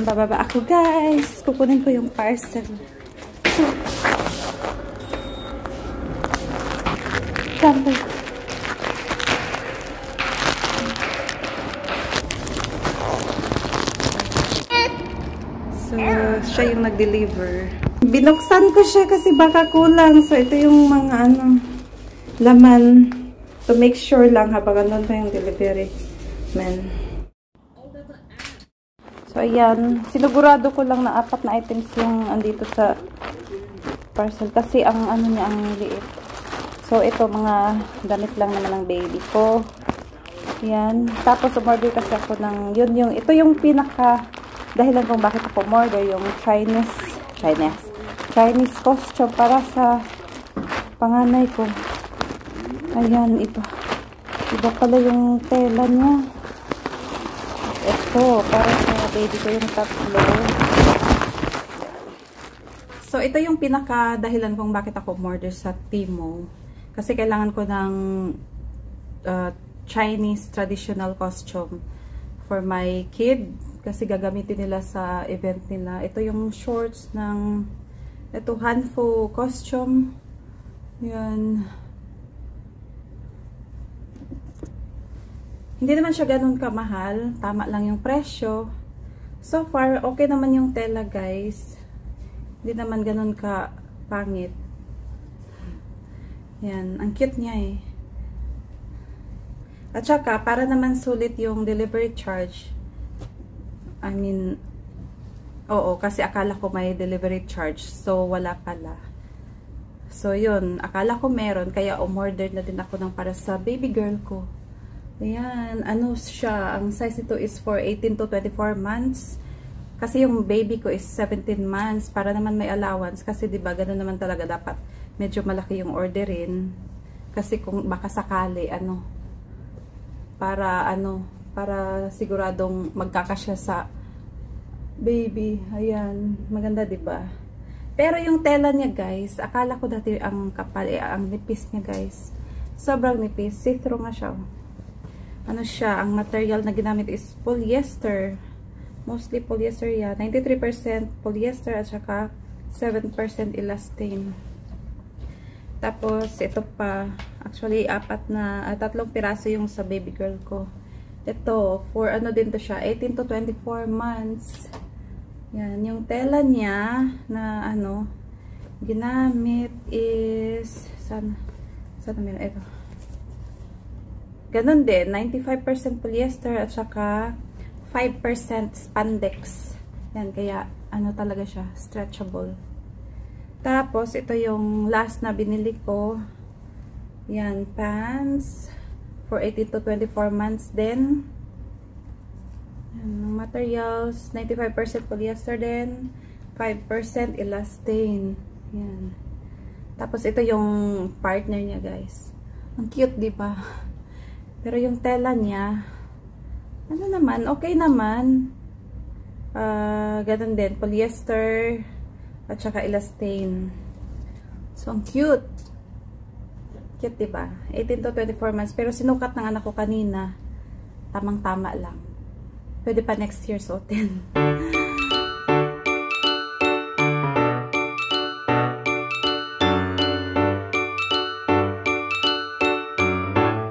Bababa ako, guys. Kukunin ko yung parcel. Sample. So, siya yung nag-deliver. Binuksan ko siya kasi baka kulang. So, ito yung mga laman. To make sure lang habang ano pa yung delivery man. So, ayan. Sinugurado ko lang na 4 na items yung andito sa parcel. Kasi ang ano niya, ang liit. So, ito mga damit lang naman ng baby ko. Ayan. Tapos, umorder kasi ako ng ito yung pinaka dahilan kung bakit ako umorder yung Chinese costume para sa panganay ko. Ayan, iba pala yung tela niya. Ito, para sa baby ko yung tatlo. So, ito yung pinaka dahilan kung bakit ako umorder sa Temu. Kasi kailangan ko ng Chinese traditional costume for my kid. Kasi gagamitin nila sa event nila. Ito yung shorts ng Hanfu costume. Yan. Hindi naman siya ganun kamahal. Tama lang yung presyo. So far, okay naman yung tela, guys. Hindi naman ganun ka pangit. Yan. Ang cute niya eh. At saka, para naman sulit yung delivery charge. I mean, oo, kasi akala ko may delivery charge. So, wala pala. So, yun. Akala ko meron. Kaya umorder na din ako ng para sa baby girl ko. Ayan, ano siya, ang size nito is for 18 to 24 months. Kasi yung baby ko is 17 months, para naman may allowance. Kasi diba, ganun naman talaga dapat medyo malaki yung orderin. Kasi kung baka sakali, para siguradong magkakasya sa baby. Ayan, maganda diba? Pero yung tela niya, guys, akala ko dati ang kapal, ang nipis niya, guys. Sobrang nipis, see-through nga siya. Ano siya, ang material na ginamit is polyester. Mostly polyester yan. 93% polyester at saka 7% elastane. Tapos, ito pa. Actually, 3 piraso yung sa baby girl ko. Ito, for ano din to siya, 18 to 24 months. Yan, yung tela niya na ginamit is, sana meron, ito. Ganon din, 95% polyester at saka 5% spandex. Yan, kaya talaga siya, stretchable. Tapos, ito yung last na binili ko. Yan, pants for 18 to 24 months din. Yan, materials, 95% polyester din, 5% elastane. Yan. Tapos, ito yung partner niya, guys. Ang cute, diba? Pero yung tela niya, okay naman. Ganun din, polyester at saka elastane. So, ang cute. Cute, diba? 18 to 24 months. Pero sinukat ng anak ko kanina. Tamang-tama lang. Pwede pa next year suotin.